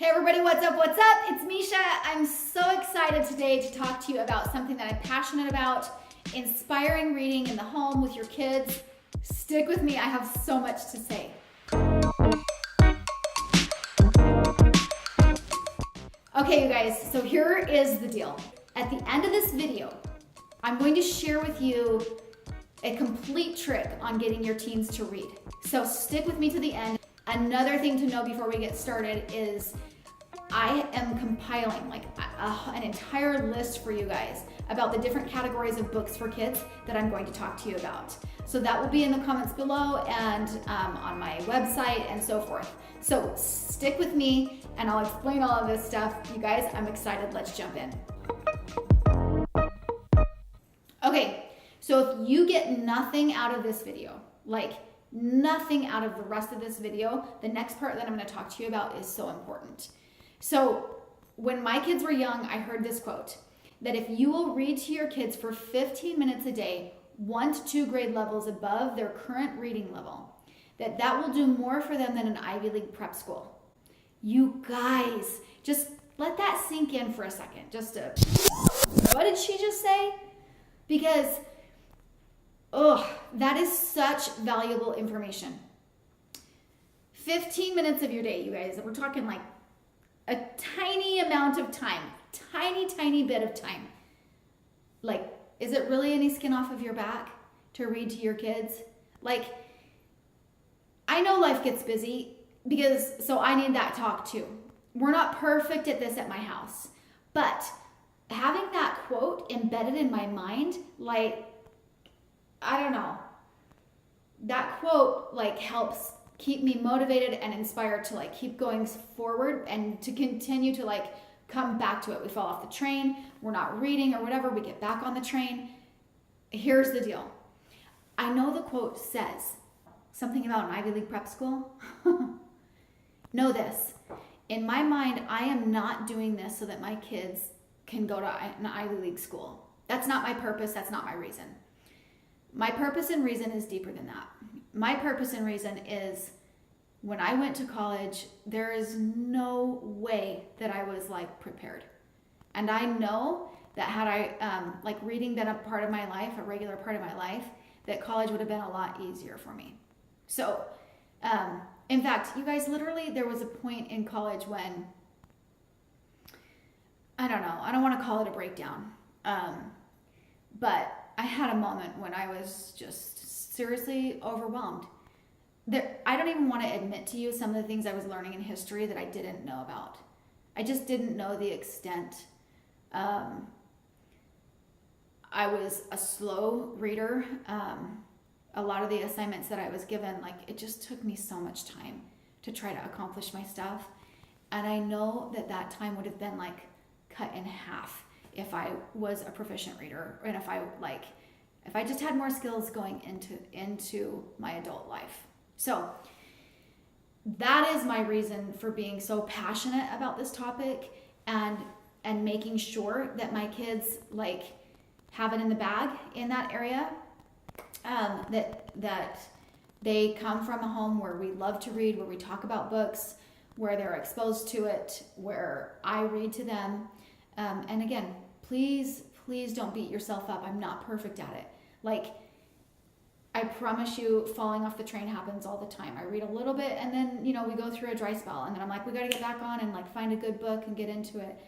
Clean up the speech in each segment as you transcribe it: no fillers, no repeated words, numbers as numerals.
Hey everybody, what's up, what's up? It's Misha. I'm so excited today to talk to you about something that I'm passionate about, inspiring reading in the home with your kids. Stick with me, I have so much to say. Okay, you guys, so here is the deal. At the end of this video, I'm going to share with you a complete trick on getting your teens to read. So stick with me to the end. Another thing to know before we get started is I am compiling like an entire list for you guys about the different categories of books for kids that I'm going to talk to you about. So that will be in the comments below and on my website and so forth. So stick with me and I'll explain all of this stuff. You guys, I'm excited. Let's jump in. Okay, so if you get nothing out of this video, like nothing out of the rest of this video, the next part that I'm going to talk to you about is so important. So when my kids were young, I heard this quote, that if you will read to your kids for 15 minutes a day, 1 to 2 grade levels above their current reading level, that will do more for them than an Ivy League prep school. You guys, just let that sink in for a second. What did she just say? Because, that is such valuable information. 15 minutes of your day, you guys, we're talking like a tiny amount of time, tiny bit of time. Like, is it really any skin off of your back to read to your kids? Like, I know life gets busy so I need that talk too. We're not perfect at this at my house, but having that quote embedded in my mind, like, I don't know, that quote like helps keep me motivated and inspired to like keep going forward and to continue to like come back to it. We fall off the train, we're not reading or whatever, we get back on the train. Here's the deal. I know the quote says something about an Ivy League prep school. Know this, in my mind, I am not doing this so that my kids can go to an Ivy League school. That's not my purpose, that's not my reason. My purpose and reason is deeper than that. My purpose and reason is when I went to college, there is no way that I was like prepared. And I know that had I like reading been a part of my life, a regular part of my life, that college would have been a lot easier for me. So, in fact, you guys, literally there was a point in college when, I don't know, I don't want to call it a breakdown, but I had a moment when I was just seriously overwhelmed. I don't even want to admit to you some of the things I was learning in history that I didn't know about. I just didn't know the extent. I was a slow reader. A lot of the assignments that I was given, like, it just took me so much time to try to accomplish my stuff. And I know that time would have been like cut in half if I was a proficient reader and if I just had more skills going into my adult life. So that is my reason for being so passionate about this topic and making sure that my kids like have it in the bag in that area, that they come from a home where we love to read, where we talk about books, where they're exposed to it, where I read to them. And again, please don't beat yourself up. I'm not perfect at it. Like, I promise you, falling off the train happens all the time. I read a little bit and then, we go through a dry spell and then I'm like, we got to get back on and like find a good book and get into it.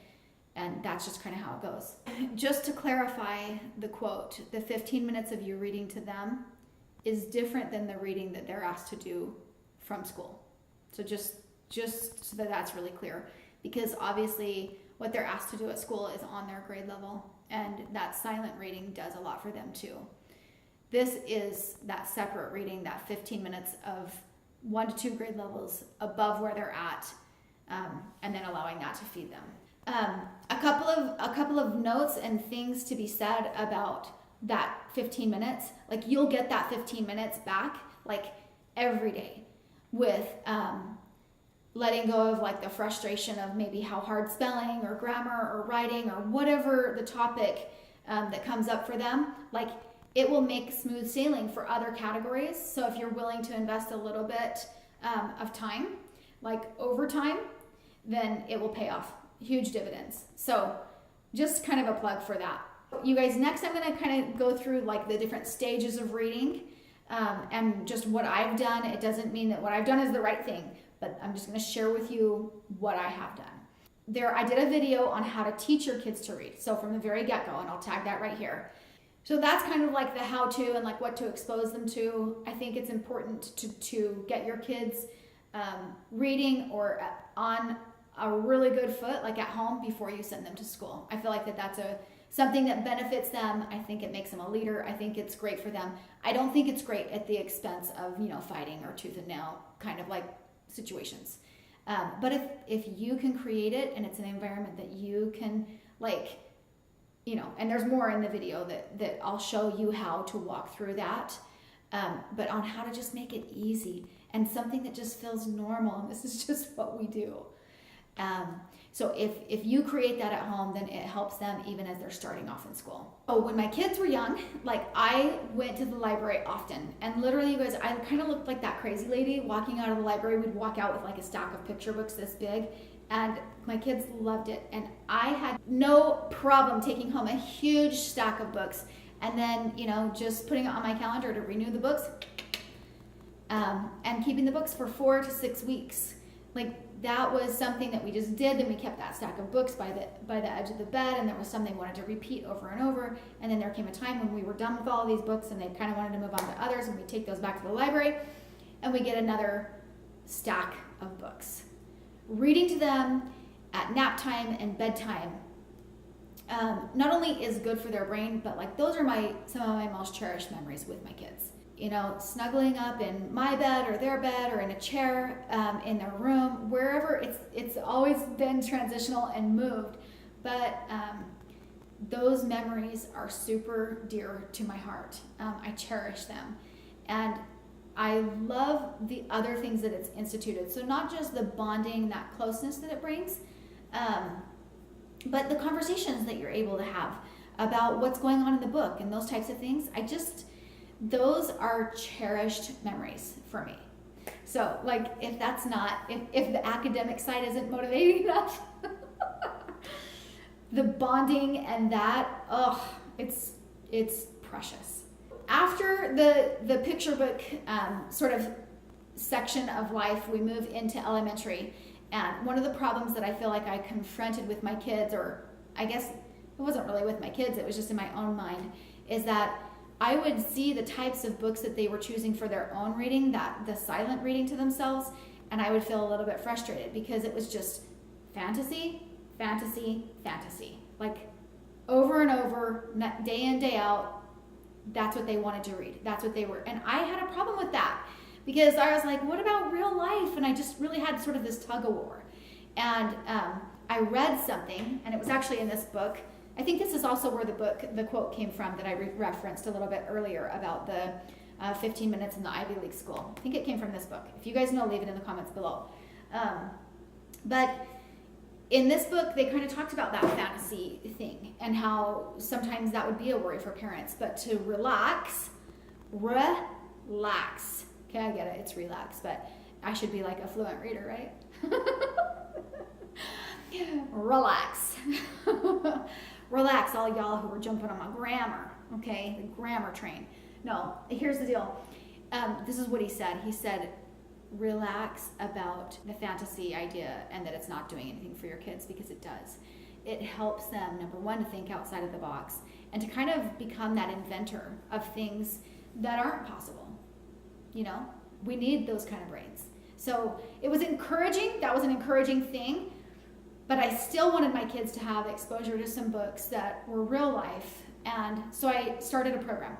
And that's just kind of how it goes. Just to clarify the quote, the 15 minutes of you reading to them is different than the reading that they're asked to do from school. So just so that that's really clear, because obviously what they're asked to do at school is on their grade level, and that silent reading does a lot for them too. This is that separate reading, that 15 minutes of 1 to 2 grade levels above where they're at, and then allowing that to feed them. A couple of notes and things to be said about that 15 minutes. Like, you'll get that 15 minutes back like every day with letting go of like the frustration of maybe how hard spelling or grammar or writing or whatever the topic that comes up for them. Like, it will make smooth sailing for other categories. So if you're willing to invest a little bit of time, like over time, then it will pay off huge dividends. So just kind of a plug for that. You guys, next I'm going to kind of go through like the different stages of reading and just what I've done. It doesn't mean that what I've done is the right thing, but I'm just going to share with you what I have done. I did a video on how to teach your kids to read. So from the very get-go, and I'll tag that right here. So that's kind of like the how-to and like what to expose them to. I think it's important to get your kids reading or on a really good foot, like at home, before you send them to school. I feel like that's something that benefits them. I think it makes them a leader. I think it's great for them. I don't think it's great at the expense of, fighting or tooth and nail kind of like situations. But if you can create it and it's an environment that you can and there's more in the video that I'll show you how to walk through that, but on how to just make it easy and something that just feels normal. And this is just what we do. So if you create that at home, then it helps them even as they're starting off in school. Oh, when my kids were young, I went to the library often, and literally, you guys, I kind of looked like that crazy lady walking out of the library. We'd walk out with a stack of picture books this big, and my kids loved it. And I had no problem taking home a huge stack of books and then, just putting it on my calendar to renew the books, and keeping the books for 4 to 6 weeks. That was something that we just did. Then we kept that stack of books by the edge of the bed, and there was some they wanted to repeat over and over. And then there came a time when we were done with all of these books and they kind of wanted to move on to others, and we take those back to the library and we get another stack of books. Reading to them at nap time and bedtime not only is good for their brain, but those are some of my most cherished memories with my kids. Snuggling up in my bed or their bed or in a chair in their room, wherever. It's always been transitional and moved, but those memories are super dear to my heart. I cherish them, and I love the other things that it's instituted. So not just the bonding, that closeness that it brings, but the conversations that you're able to have about what's going on in the book and those types of things. Those are cherished memories for me. So if that's not, if the academic side isn't motivating enough, the bonding and that, it's precious. After the picture book sort of section of life, we move into elementary. And one of the problems that I feel like I confronted with my kids, or I guess it wasn't really with my kids, it was just in my own mind, is that I would see the types of books that they were choosing for their own reading, the silent reading to themselves, and I would feel a little bit frustrated because it was just fantasy, fantasy, fantasy. Over and over, day in, day out, that's what they wanted to read. That's what they were. And I had a problem with that because I was like, what about real life? And I just really had sort of this tug of war. And I read something, and it was actually in this book. I think this is also where the quote came from that I referenced a little bit earlier about the 15 minutes in the Ivy League school. I think it came from this book. If you guys know, leave it in the comments below. But in this book, they kind of talked about that fantasy thing and how sometimes that would be a worry for parents. But to relax. Okay, I get it. It's relax, but I should be a fluent reader, right? Relax. Relax, all y'all who were jumping on my grammar, okay? The grammar train. No, here's the deal. This is what he said. He said, relax about the fantasy idea and that it's not doing anything for your kids, because it does. It helps them, number one, to think outside of the box and to kind of become that inventor of things that aren't possible. We need those kind of brains. So it was encouraging. That was an encouraging thing. But I still wanted my kids to have exposure to some books that were real life. And so I started a program.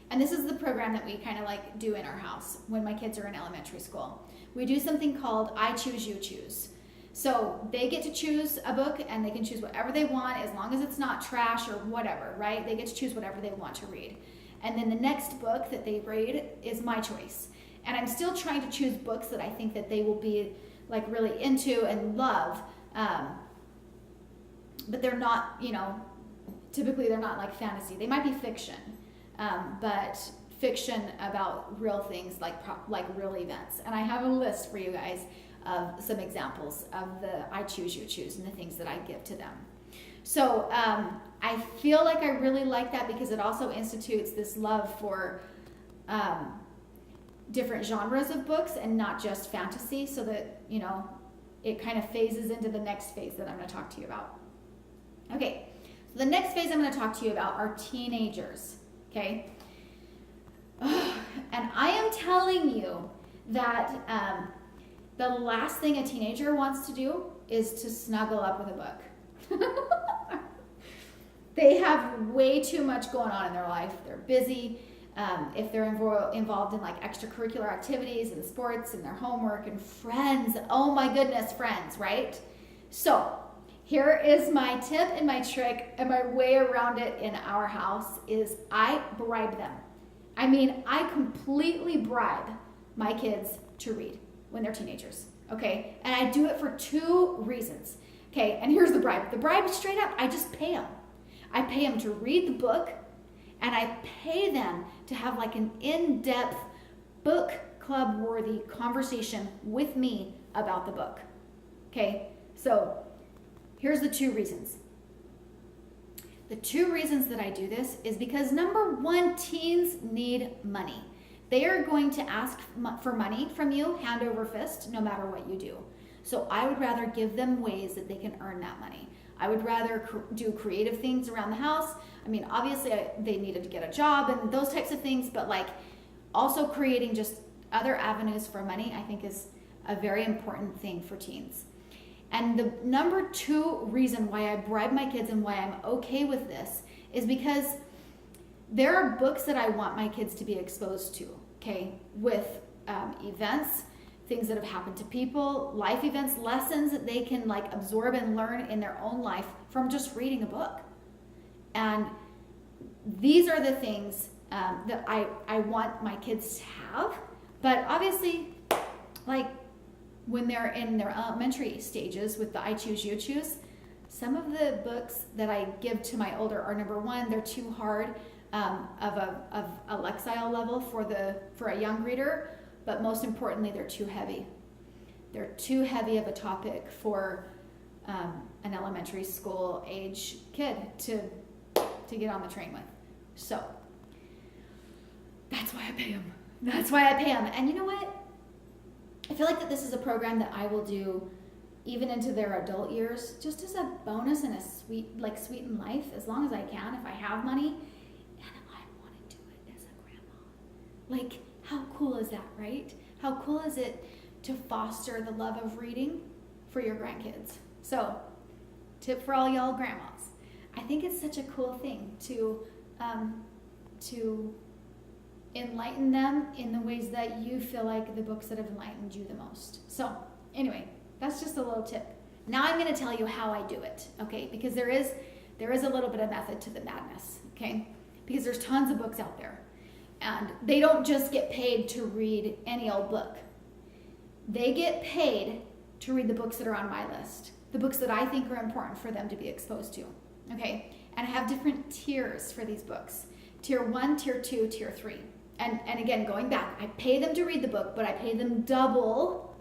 And this is the program that we kind of do in our house when my kids are in elementary school. We do something called I Choose, You Choose. So they get to choose a book, and they can choose whatever they want as long as it's not trash or whatever, right? They get to choose whatever they want to read. And then the next book that they read is my choice. And I'm still trying to choose books that I think that they will be really into and love. But they're not, typically they're not fantasy. They might be fiction, but fiction about real things, like real events. And I have a list for you guys of some examples of the I choose, you choose, and the things that I give to them. So I feel like I really like that because it also institutes this love for different genres of books and not just fantasy, so that, you know, it kind of phases into the next phase that I'm going to talk to you about. Okay, so the next phase I'm going to talk to you about are teenagers, okay? And I am telling you that the last thing a teenager wants to do is to snuggle up with a book. They have way too much going on in their life. They're busy. If they're involved in like extracurricular activities and sports and their homework and friends, oh my goodness, friends, right? So here is my tip and my trick and my way around it in our house is I bribe them. I mean, I completely bribe my kids to read when they're teenagers, okay? And I do it for 2 reasons, okay? And here's the bribe. The bribe is straight up, I just pay them. I pay them to read the book, and I pay them to have like an in-depth book club worthy conversation with me about the book. Okay, so here's the 2 reasons. The 2 reasons that I do this is because number 1, teens need money. They are going to ask for money from you hand over fist no matter what you do. So I would rather give them ways that they can earn that money. I would rather do creative things around the house. I mean, obviously they needed to get a job and those types of things, but like also creating just other avenues for money, I think is a very important thing for teens. And the number 2 reason why I bribe my kids and why I'm okay with this is because there are books that I want my kids to be exposed to, okay, with events, things that have happened to people, life events, lessons that they can like absorb and learn in their own life from just reading a book. And these are the things that I want my kids to have. But obviously, like when they're in their elementary stages with the I choose, you choose, some of the books that I give to my older are, number 1, they're too hard of a lexile level for a young reader. But most importantly, they're too heavy. They're too heavy of a topic for an elementary school age kid to get on the train with. So that's why I pay them. That's why I pay them. And you know what? I feel like that this is a program that I will do even into their adult years, just as a bonus and a sweeten life, as long as I can, if I have money. And I want to do it as a grandma. Like, how cool is that, right? How cool is it to foster the love of reading for your grandkids? So, tip for all y'all grandmas. I think it's such a cool thing to enlighten them in the ways that you feel like the books that have enlightened you the most. So, anyway, that's just a little tip. Now I'm going to tell you how I do it, okay? Because there is a little bit of method to the madness, okay? Because there's tons of books out there. And they don't just get paid to read any old book. They get paid to read the books that are on my list, the books that I think are important for them to be exposed to, okay? And I have different tiers for these books. Tier 1, Tier 2, Tier 3. And again, going back, I pay them to read the book, but I pay them double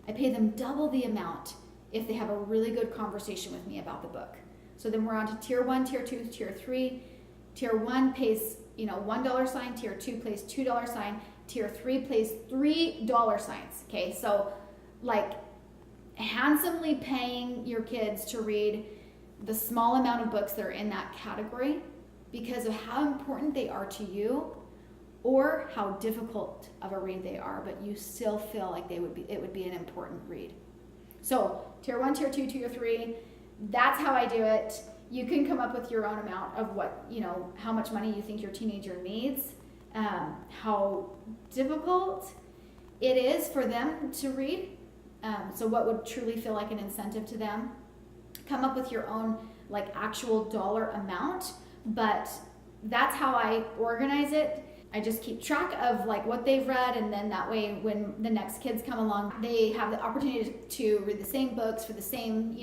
the amount if they have a really good conversation with me about the book. So then we're on to Tier 1, Tier 2, Tier 3. Tier 1 pays, $1 sign. Tier 2 pays $2 sign. Tier 3 pays $3 signs. Okay, so like handsomely paying your kids to read the small amount of books that are in that category because of how important they are to you or how difficult of a read they are, but you still feel like it would be an important read. So Tier 1, Tier 2, Tier 3, that's how I do it. You can come up with your own amount of what, how much money you think your teenager needs, how difficult it is for them to read. So what would truly feel like an incentive to them. Come up with your own actual dollar amount, but that's how I organize it. I just keep track of what they've read, and then that way when the next kids come along, they have the opportunity to read the same books for the same,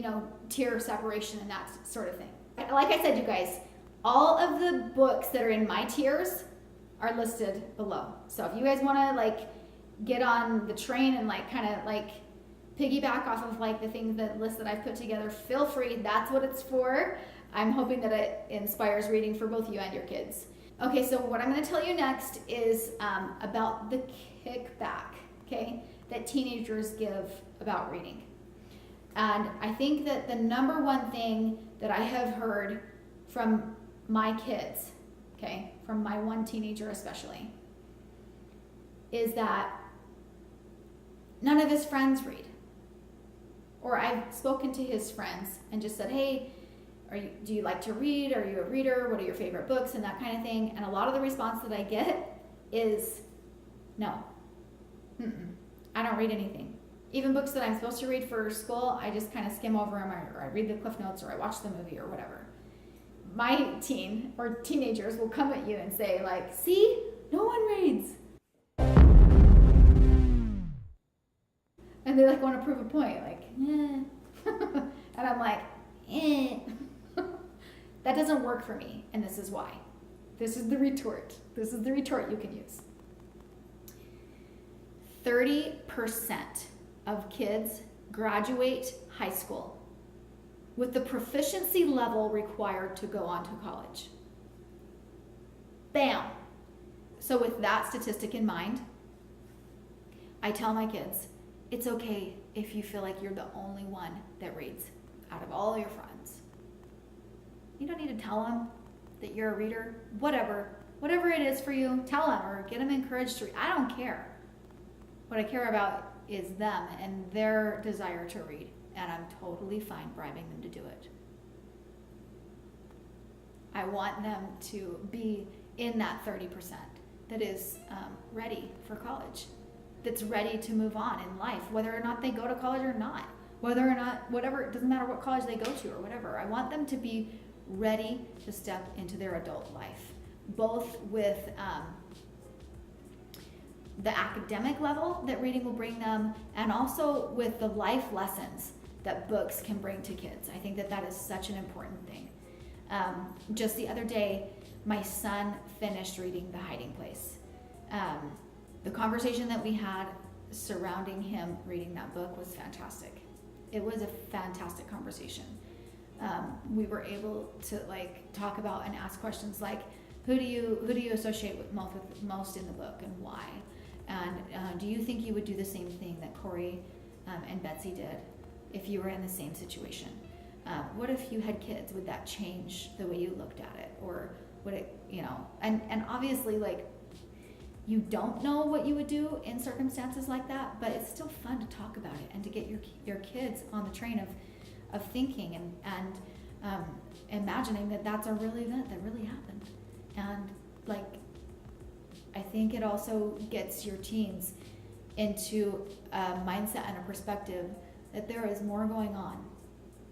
tier separation and that sort of thing. Like I said, you guys, all of the books that are in my tiers are listed below. So if you guys want to get on the train and piggyback off of like the things, that list that I've put together, feel free. That's what it's for. I'm hoping that it inspires reading for both you and your kids. Okay, so what I'm going to tell you next is about the kickback, okay, that teenagers give about reading. And I think that the number one thing that I have heard from my kids, okay, from my one teenager especially, is that none of his friends read. Or I've spoken to his friends and just said, hey, do you like to read? Are you a reader? What are your favorite books? And that kind of thing. And a lot of the response that I get is, no, I don't read anything. Even books that I'm supposed to read for school, I just kind of skim over them, or I read the Cliff Notes, or I watch the movie, or whatever. My teen or teenagers will come at you and say, like, see, no one reads. And they like want to prove a point, like, and I'm like, that doesn't work for me, and this is why. This is the retort. This is the retort you can use. 30% of kids graduate high school with the proficiency level required to go on to college. Bam! So with that statistic in mind, I tell my kids, it's okay if you feel like you're the only one that reads out of all your friends. You don't need to tell them that you're a reader. Whatever it is for you, tell them or get them encouraged to read. I don't care. What I care about is them and their desire to read, and I'm totally fine bribing them to do it. I want them to be in that 30% that is ready for college, that's ready to move on in life, whether or not they go to college or not, whether or not, whatever, it doesn't matter what college they go to or whatever. I want them to be ready to step into their adult life, both with the academic level that reading will bring them, and also with the life lessons that books can bring to kids. I think that that is such an important thing. Just the other day, my son finished reading The Hiding Place. The conversation that we had surrounding him reading that book was fantastic. It was a fantastic conversation. We were able to like talk about and ask questions like, who do you associate with most in the book, and why? And do you think you would do the same thing that Corey and Betsy did if you were in the same situation? What if you had kids? Would that change the way you looked at it? Or would it, and obviously, like, you don't know what you would do in circumstances like that, but it's still fun to talk about it and to get your kids on the train of thinking and imagining that that's a real event that really happened. And like, I think it also gets your teens into a mindset and a perspective that there is more going on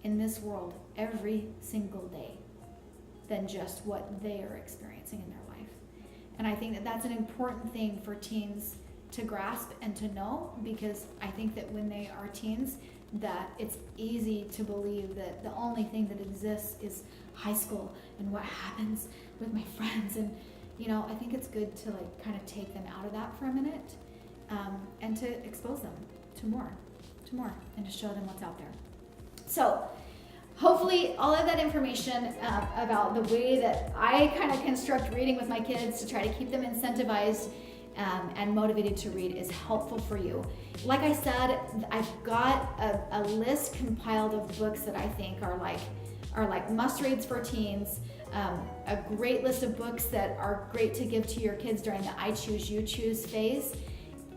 in this world every single day than just what they are experiencing in their life. And I think that that's an important thing for teens to grasp and to know, because I think that when they are teens, that it's easy to believe that the only thing that exists is high school and what happens with my friends. And I think it's good to like kind of take them out of that for a minute, and to expose them to more, and to show them what's out there. So hopefully all of that information about the way that I kind of construct reading with my kids to try to keep them incentivized and motivated to read is helpful for you. Like I said, I've got a list compiled of books that I think are like must-reads for teens, a great list of books that are great to give to your kids during the I choose, you choose phase.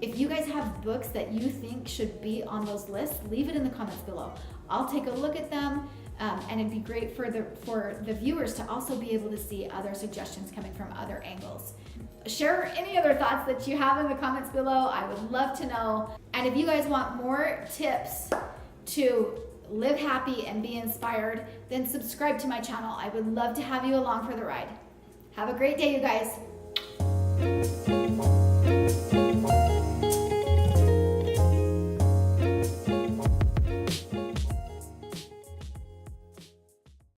If you guys have books that you think should be on those lists, leave it in the comments below. I'll take a look at them, and it'd be great for the viewers to also be able to see other suggestions coming from other angles. Share any other thoughts that you have in the comments below. I would love to know. And if you guys want more tips to live happy and be inspired, then subscribe to my channel. I would love to have you along for the ride. Have a great day, you guys.